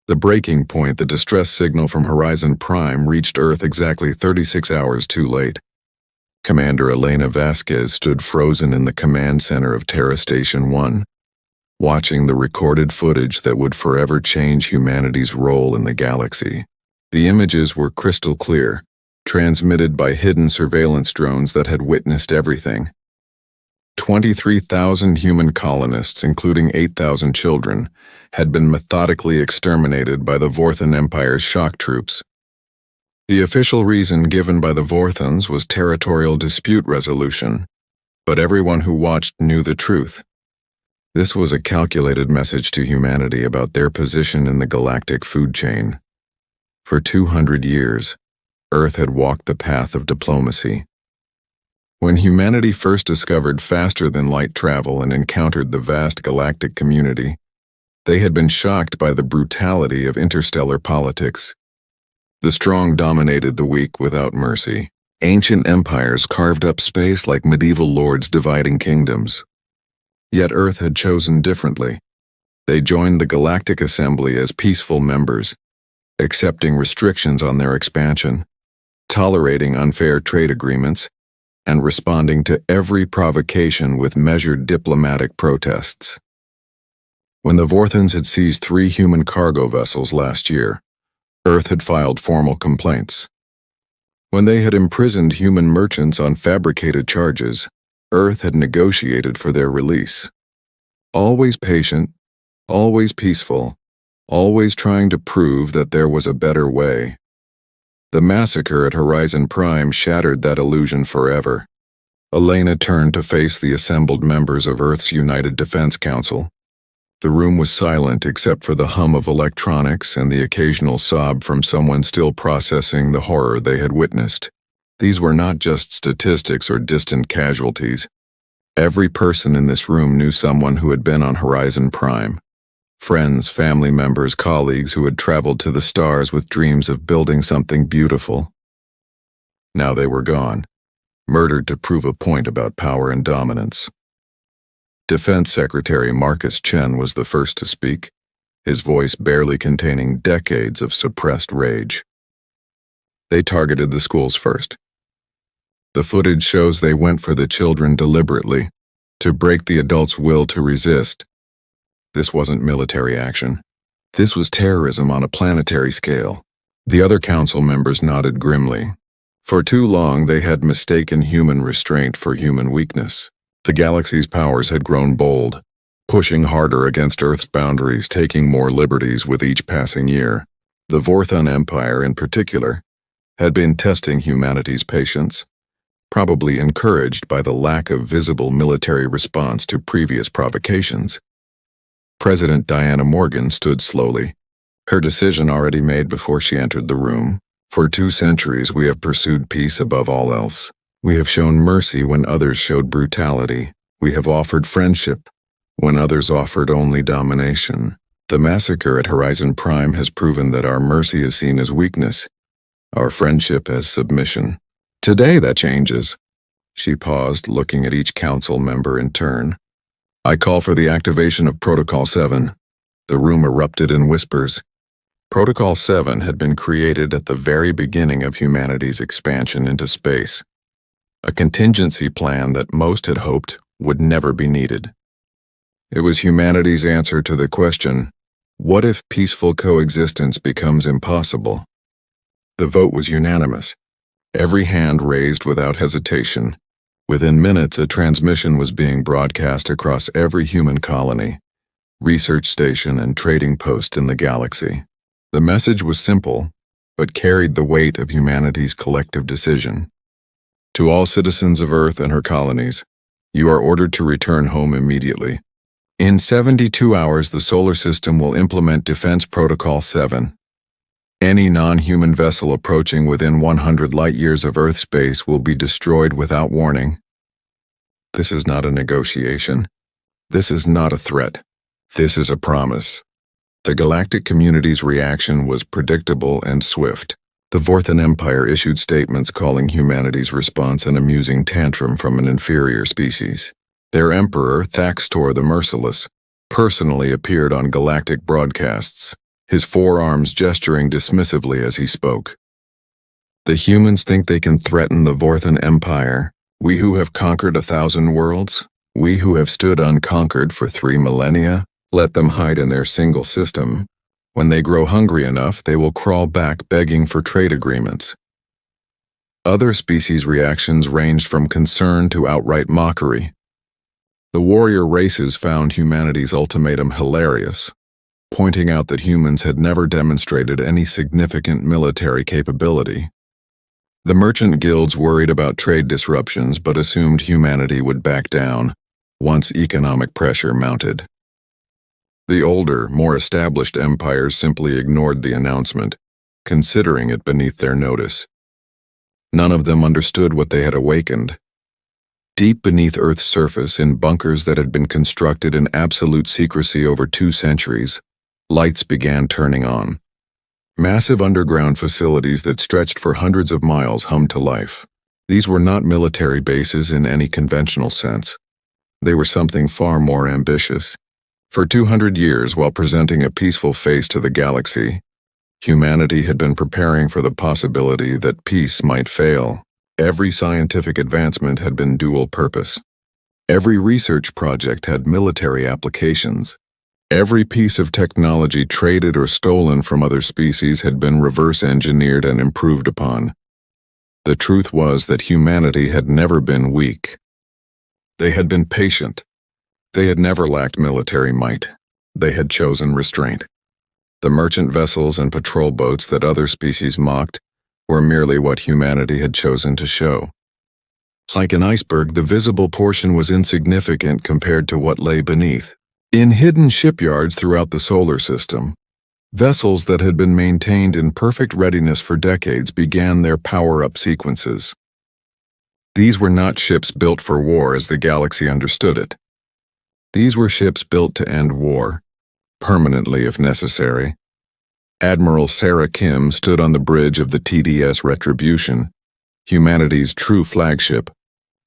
The breaking point, the distress signal from Horizon Prime, reached Earth exactly 36 hours too late. Commander Elena Vasquez stood frozen in the command center of Terra Station 1, watching the recorded footage that would forever change humanity's role in the galaxy. The images were crystal clear, transmitted by hidden surveillance drones that had witnessed everything. 23,000 human colonists, including 8,000 children, had been methodically exterminated by the Vorthan Empire's shock troops. The official reason given by the Vorthans was territorial dispute resolution, but everyone who watched knew the truth. This was a calculated message to humanity about their position in the galactic food chain. For 200 years, Earth had walked the path of diplomacy. When humanity first discovered faster-than-light travel and encountered the vast galactic community, they had been shocked by the brutality of interstellar politics. The strong dominated the weak without mercy. Ancient empires carved up space like medieval lords dividing kingdoms. Yet Earth had chosen differently. They joined the Galactic Assembly as peaceful members, accepting restrictions on their expansion, tolerating unfair trade agreements, and responding to every provocation with measured diplomatic protests. When the Vorthans had seized 3 human cargo vessels last year, Earth had filed formal complaints. When they had imprisoned human merchants on fabricated charges, Earth had negotiated for their release. Always patient, always peaceful, always trying to prove that there was a better way. The massacre at Horizon Prime shattered that illusion forever. Elena turned to face the assembled members of Earth's United Defense Council. The room was silent except for the hum of electronics and the occasional sob from someone still processing the horror they had witnessed. These were not just statistics or distant casualties. Every person in this room knew someone who had been on Horizon Prime. Friends, family members, colleagues who had traveled to the stars with dreams of building something beautiful. Now they were gone, murdered to prove a point about power and dominance. Defense Secretary Marcus Chen was the first to speak, his voice barely containing decades of suppressed rage. They targeted the schools first. The footage shows they went for the children deliberately, to break the adults' will to resist. This wasn't military action. This was terrorism on a planetary scale. The other council members nodded grimly. For too long they had mistaken human restraint for human weakness. The galaxy's powers had grown bold, pushing harder against Earth's boundaries, taking more liberties with each passing year. The Vorthan Empire, in particular, had been testing humanity's patience, probably encouraged by the lack of visible military response to previous provocations. President Diana Morgan stood slowly, her decision already made before she entered the room. For 2 centuries we have pursued peace above all else. We have shown mercy when others showed brutality. We have offered friendship when others offered only domination. The massacre at Horizon Prime has proven that our mercy is seen as weakness, our friendship as submission. Today that changes. She paused, looking at each council member in turn. I call for the activation of Protocol 7. The room erupted in whispers. Protocol 7 had been created at the very beginning of humanity's expansion into space. A contingency plan that most had hoped would never be needed. It was humanity's answer to the question, what if peaceful coexistence becomes impossible? The vote was unanimous. Every hand raised without hesitation. Within minutes, a transmission was being broadcast across every human colony, research station, and trading post in the galaxy. The message was simple, but carried the weight of humanity's collective decision. To all citizens of Earth and her colonies, you are ordered to return home immediately. In 72 hours, the solar system will implement Defense Protocol 7. Any non-human vessel approaching within 100 light-years of Earth space will be destroyed without warning. This is not a negotiation. This is not a threat. This is a promise. The galactic community's reaction was predictable and swift. The Vorthan Empire issued statements calling humanity's response an amusing tantrum from an inferior species. Their emperor, Thaxtor the Merciless, personally appeared on galactic broadcasts, his forearms gesturing dismissively as he spoke. The humans think they can threaten the Vorthan Empire, we who have conquered 1,000 worlds, we who have stood unconquered for 3 millennia, let them hide in their single system. When they grow hungry enough, they will crawl back begging for trade agreements. Other species' reactions ranged from concern to outright mockery. The warrior races found humanity's ultimatum hilarious, pointing out that humans had never demonstrated any significant military capability. The merchant guilds worried about trade disruptions but assumed humanity would back down once economic pressure mounted. The older, more established empires simply ignored the announcement, considering it beneath their notice. None of them understood what they had awakened. Deep beneath Earth's surface, in bunkers that had been constructed in absolute secrecy over 2 centuries, lights began turning on. Massive underground facilities that stretched for hundreds of miles hummed to life. These were not military bases in any conventional sense. They were something far more ambitious. For 200 years, while presenting a peaceful face to the galaxy, humanity had been preparing for the possibility that peace might fail. Every scientific advancement had been dual purpose. Every research project had military applications. Every piece of technology traded or stolen from other species had been reverse-engineered and improved upon. The truth was that humanity had never been weak. They had been patient. They had never lacked military might. They had chosen restraint. The merchant vessels and patrol boats that other species mocked were merely what humanity had chosen to show. Like an iceberg, the visible portion was insignificant compared to what lay beneath. In hidden shipyards throughout the solar system, vessels that had been maintained in perfect readiness for decades began their power-up sequences. These were not ships built for war as the galaxy understood it. These were ships built to end war, permanently if necessary. Admiral Sarah Kim stood on the bridge of the TDS Retribution, humanity's true flagship,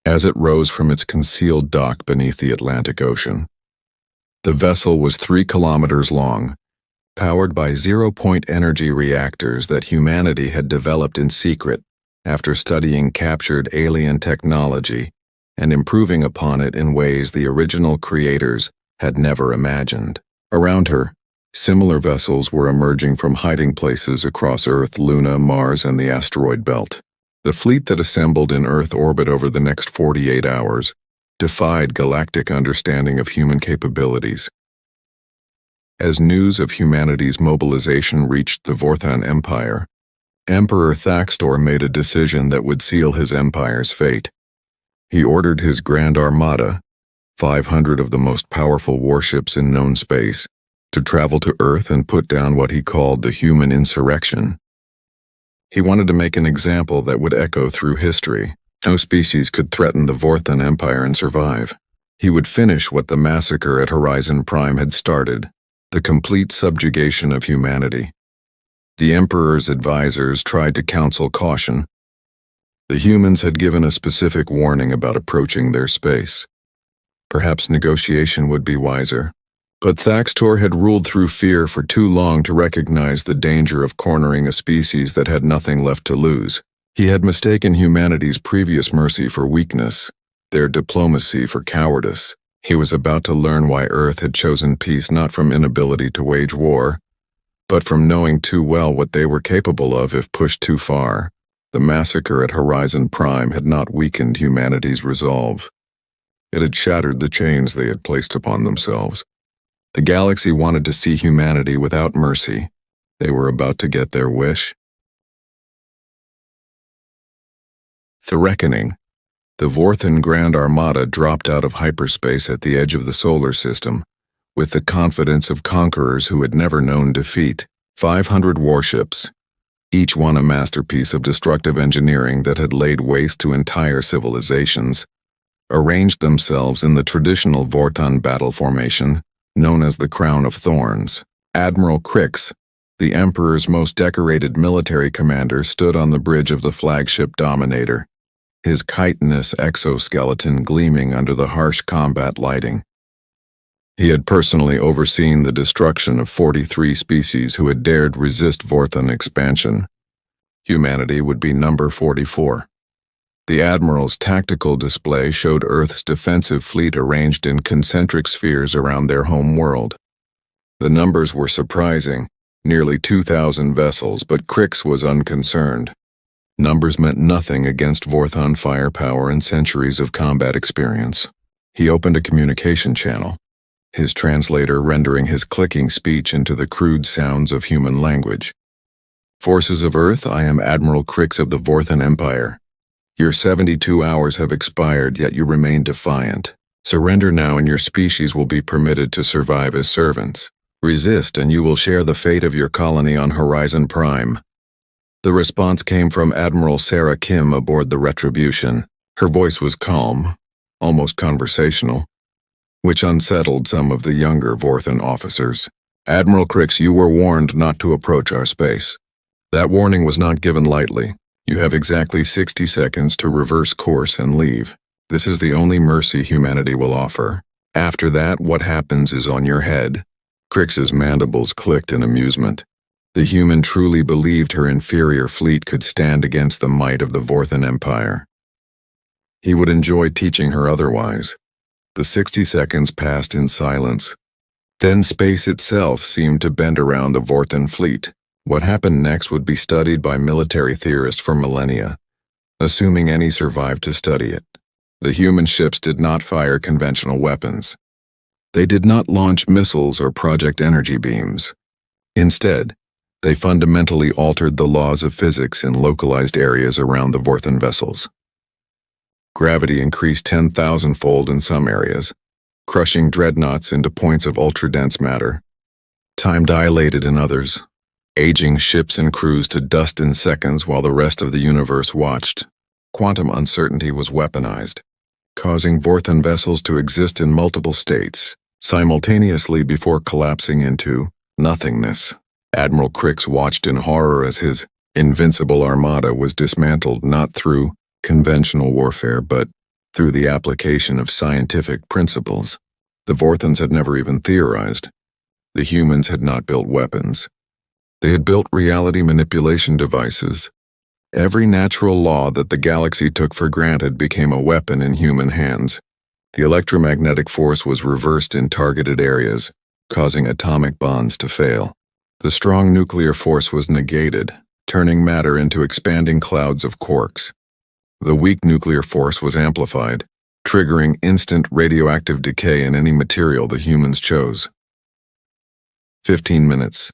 as it rose from its concealed dock beneath the Atlantic Ocean. The vessel was 3 kilometers long, powered by zero-point energy reactors that humanity had developed in secret after studying captured alien technology and improving upon it in ways the original creators had never imagined. Around her, similar vessels were emerging from hiding places across Earth, Luna, Mars, and the asteroid belt. The fleet that assembled in Earth orbit over the next 48 hours defied galactic understanding of human capabilities. As news of humanity's mobilization reached the Vorthan Empire, Emperor Thaxtor made a decision that would seal his empire's fate. He ordered his Grand Armada, 500 of the most powerful warships in known space, to travel to Earth and put down what he called the human insurrection. He wanted to make an example that would echo through history. No species could threaten the Vorthan Empire and survive. He would finish what the massacre at Horizon Prime had started, the complete subjugation of humanity. The Emperor's advisors tried to counsel caution. The humans had given a specific warning about approaching their space. Perhaps negotiation would be wiser. But Thaxtor had ruled through fear for too long to recognize the danger of cornering a species that had nothing left to lose. He had mistaken humanity's previous mercy for weakness, their diplomacy for cowardice. He was about to learn why Earth had chosen peace not from inability to wage war, but from knowing too well what they were capable of if pushed too far. The massacre at Horizon Prime had not weakened humanity's resolve. It had shattered the chains they had placed upon themselves. The galaxy wanted to see humanity without mercy. They were about to get their wish. The Reckoning. The Vorthan Grand Armada dropped out of hyperspace at the edge of the solar system, with the confidence of conquerors who had never known defeat. 500 warships, each one a masterpiece of destructive engineering that had laid waste to entire civilizations, arranged themselves in the traditional Vorthan battle formation, known as the Crown of Thorns. Admiral Crix, the Emperor's most decorated military commander, stood on the bridge of the flagship Dominator, his chitinous exoskeleton gleaming under the harsh combat lighting. He had personally overseen the destruction of 43 species who had dared resist Vorthon expansion. Humanity would be number 44. The Admiral's tactical display showed Earth's defensive fleet arranged in concentric spheres around their home world. The numbers were surprising, nearly 2,000 vessels, but Crix was unconcerned. Numbers meant nothing against Vorthon firepower and centuries of combat experience. He opened a communication channel, his translator rendering his clicking speech into the crude sounds of human language. Forces of Earth, I am Admiral Crix of the Vorthon Empire. Your 72 hours have expired, yet you remain defiant. Surrender now and your species will be permitted to survive as servants. Resist and you will share the fate of your colony on Horizon Prime. The response came from Admiral Sarah Kim aboard the Retribution. Her voice was calm, almost conversational, which unsettled some of the younger Vorthon officers. Admiral Crix, you were warned not to approach our space. That warning was not given lightly. You have exactly 60 seconds to reverse course and leave. This is the only mercy humanity will offer. After that, what happens is on your head. Crix's mandibles clicked in amusement. The human truly believed her inferior fleet could stand against the might of the Vorthon Empire. He would enjoy teaching her otherwise. The 60 seconds passed in silence. Then space itself seemed to bend around the Vorthon fleet. What happened next would be studied by military theorists for millennia, assuming any survived to study it. The human ships did not fire conventional weapons. They did not launch missiles or project energy beams. Instead, they fundamentally altered the laws of physics in localized areas around the Vorthon vessels. Gravity increased 10,000-fold in some areas, crushing dreadnoughts into points of ultra-dense matter. Time dilated in others, aging ships and crews to dust in seconds while the rest of the universe watched. Quantum uncertainty was weaponized, causing Vorthon vessels to exist in multiple states, simultaneously before collapsing into nothingness. Admiral Crix watched in horror as his invincible armada was dismantled not through conventional warfare but through the application of scientific principles. The Vorthons had never even theorized. The humans had not built weapons. They had built reality manipulation devices. Every natural law that the galaxy took for granted became a weapon in human hands. The electromagnetic force was reversed in targeted areas, causing atomic bonds to fail. The strong nuclear force was negated, turning matter into expanding clouds of quarks. The weak nuclear force was amplified, triggering instant radioactive decay in any material the humans chose. 15 minutes.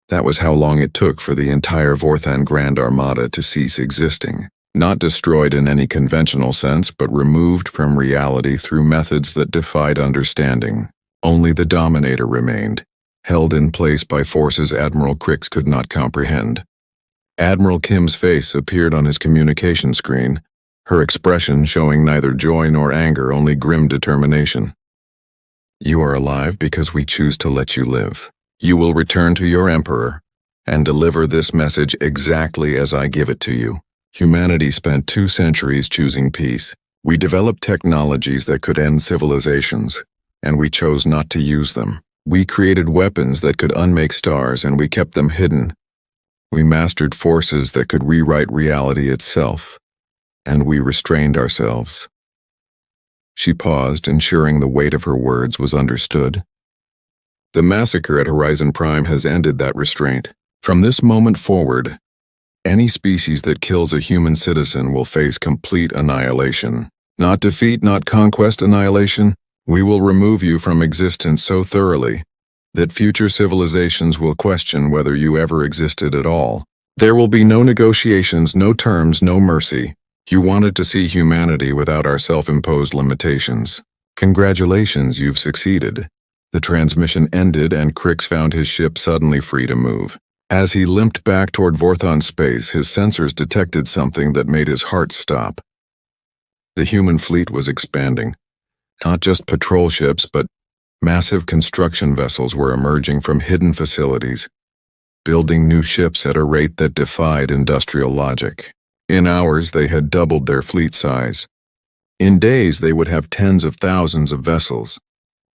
That was how long it took for the entire Vorthon Grand Armada to cease existing, not destroyed in any conventional sense, but removed from reality through methods that defied understanding. Only the Dominator remained, held in place by forces Admiral Crix could not comprehend. Admiral Kim's face appeared on his communication screen, her expression showing neither joy nor anger, only grim determination. You are alive because we choose to let you live. You will return to your Emperor and deliver this message exactly as I give it to you. Humanity spent 2 centuries choosing peace. We developed technologies that could end civilizations, and we chose not to use them. We created weapons that could unmake stars, and we kept them hidden. We mastered forces that could rewrite reality itself, and we restrained ourselves. She paused, ensuring the weight of her words was understood. The massacre at Horizon Prime has ended that restraint. From this moment forward, any species that kills a human citizen will face complete annihilation. Not defeat, not conquest annihilation. We will remove you from existence so thoroughly that future civilizations will question whether you ever existed at all. There will be no negotiations, no terms, no mercy. You wanted to see humanity without our self-imposed limitations. Congratulations, you've succeeded. The transmission ended and Crix found his ship suddenly free to move. As he limped back toward Vorthon space, his sensors detected something that made his heart stop. The human fleet was expanding. Not just patrol ships, but massive construction vessels were emerging from hidden facilities, building new ships at a rate that defied industrial logic. In hours, they had doubled their fleet size. In days, they would have tens of thousands of vessels.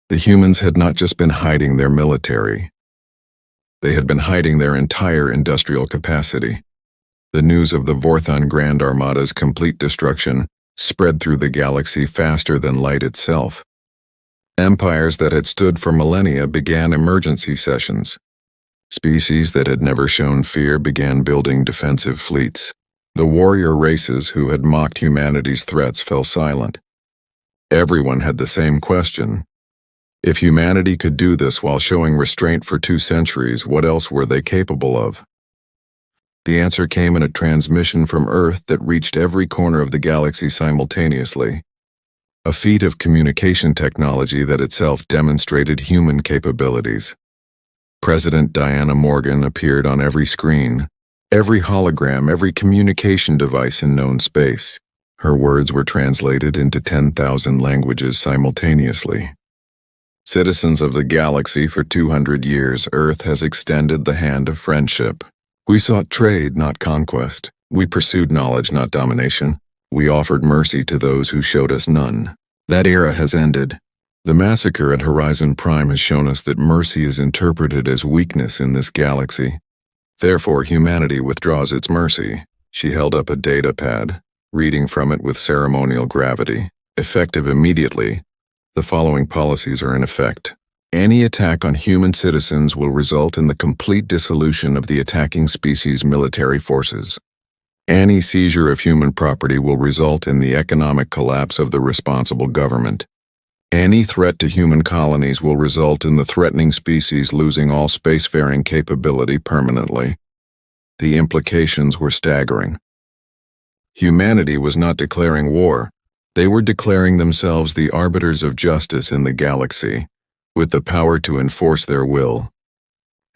The humans had not just been hiding their military. They had been hiding their entire industrial capacity. The news of the Vorthon Grand Armada's complete destruction spread through the galaxy faster than light itself. Empires that had stood for millennia began emergency sessions. Species that had never shown fear began building defensive fleets. The warrior races who had mocked humanity's threats fell silent. Everyone had the same question. If humanity could do this while showing restraint for 2 centuries, what else were they capable of? The answer came in a transmission from Earth that reached every corner of the galaxy simultaneously. A feat of communication technology that itself demonstrated human capabilities. President Diana Morgan appeared on every screen, every hologram, every communication device in known space. Her words were translated into 10,000 languages simultaneously. Citizens of the galaxy, for 200 years, Earth has extended the hand of friendship. We sought trade, not conquest. We pursued knowledge, not domination. We offered mercy to those who showed us none. That era has ended. The massacre at Horizon Prime has shown us that mercy is interpreted as weakness in this galaxy. Therefore, humanity withdraws its mercy. She held up a data pad, reading from it with ceremonial gravity. Effective immediately, the following policies are in effect. Any attack on human citizens will result in the complete dissolution of the attacking species' military forces. Any seizure of human property will result in the economic collapse of the responsible government. Any threat to human colonies will result in the threatening species losing all spacefaring capability permanently. The implications were staggering. Humanity was not declaring war. They were declaring themselves the arbiters of justice in the galaxy, with the power to enforce their will.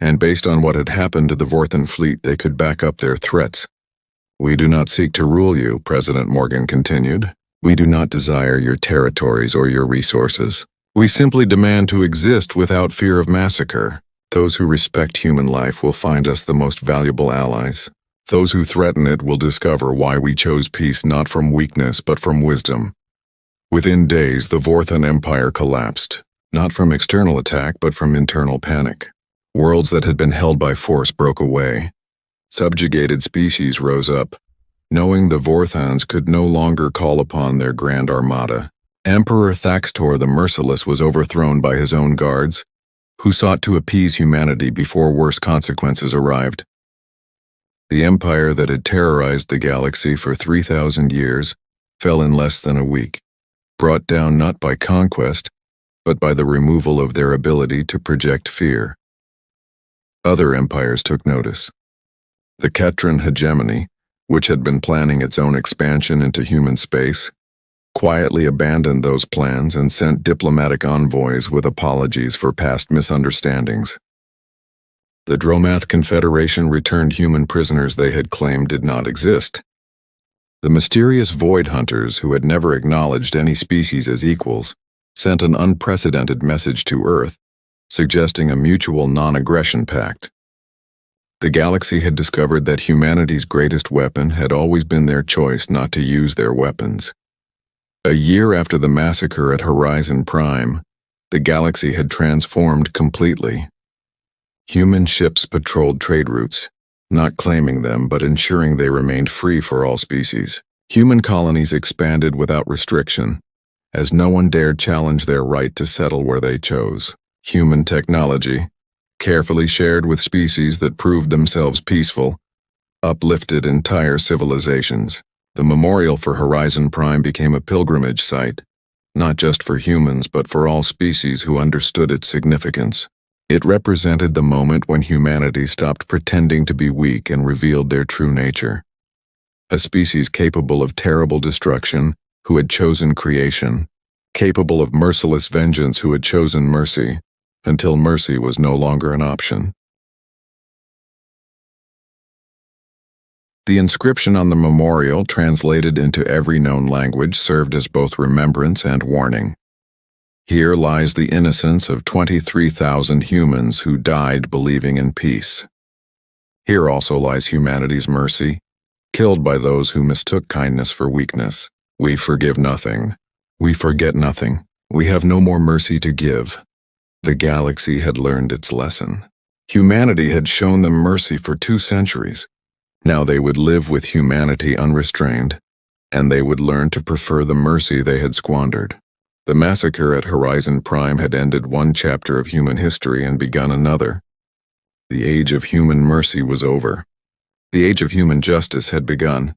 And based on what had happened to the Vorthon fleet, they could back up their threats. We do not seek to rule you, President Morgan continued. We do not desire your territories or your resources. We simply demand to exist without fear of massacre. Those who respect human life will find us the most valuable allies. Those who threaten it will discover why we chose peace not from weakness but from wisdom. Within days, the Vorthon Empire collapsed. Not from external attack, but from internal panic. Worlds that had been held by force broke away. Subjugated species rose up, knowing the Vorthons could no longer call upon their Grand Armada. Emperor Thaxtor the Merciless was overthrown by his own guards, who sought to appease humanity before worse consequences arrived. The empire that had terrorized the galaxy for 3,000 years fell in less than a week, brought down not by conquest, but by the removal of their ability to project fear. Other empires took notice. The Ketran hegemony, which had been planning its own expansion into human space, quietly abandoned those plans and sent diplomatic envoys with apologies for past misunderstandings. The Dromath Confederation returned human prisoners they had claimed did not exist. The mysterious Void Hunters, who had never acknowledged any species as equals, sent an unprecedented message to Earth, suggesting a mutual non-aggression pact. The galaxy had discovered that humanity's greatest weapon had always been their choice not to use their weapons. A year after the massacre at Horizon Prime, the galaxy had transformed completely. Human ships patrolled trade routes, not claiming them but ensuring they remained free for all species. Human colonies expanded without restriction, as no one dared challenge their right to settle where they chose. Human technology, carefully shared with species that proved themselves peaceful, uplifted entire civilizations. The memorial for Horizon Prime became a pilgrimage site, not just for humans but for all species who understood its significance. It represented the moment when humanity stopped pretending to be weak and revealed their true nature. A species capable of terrible destruction, who had chosen creation, capable of merciless vengeance, who had chosen mercy, until mercy was no longer an option. The inscription on the memorial, translated into every known language, served as both remembrance and warning. Here lies the innocence of 23,000 humans who died believing in peace. Here also lies humanity's mercy, killed by those who mistook kindness for weakness. We forgive nothing. We forget nothing. We have no more mercy to give. The galaxy had learned its lesson. Humanity had shown them mercy for 2 centuries. Now they would live with humanity unrestrained, and they would learn to prefer the mercy they had squandered. The massacre at Horizon Prime had ended one chapter of human history and begun another. The age of human mercy was over. The age of human justice had begun.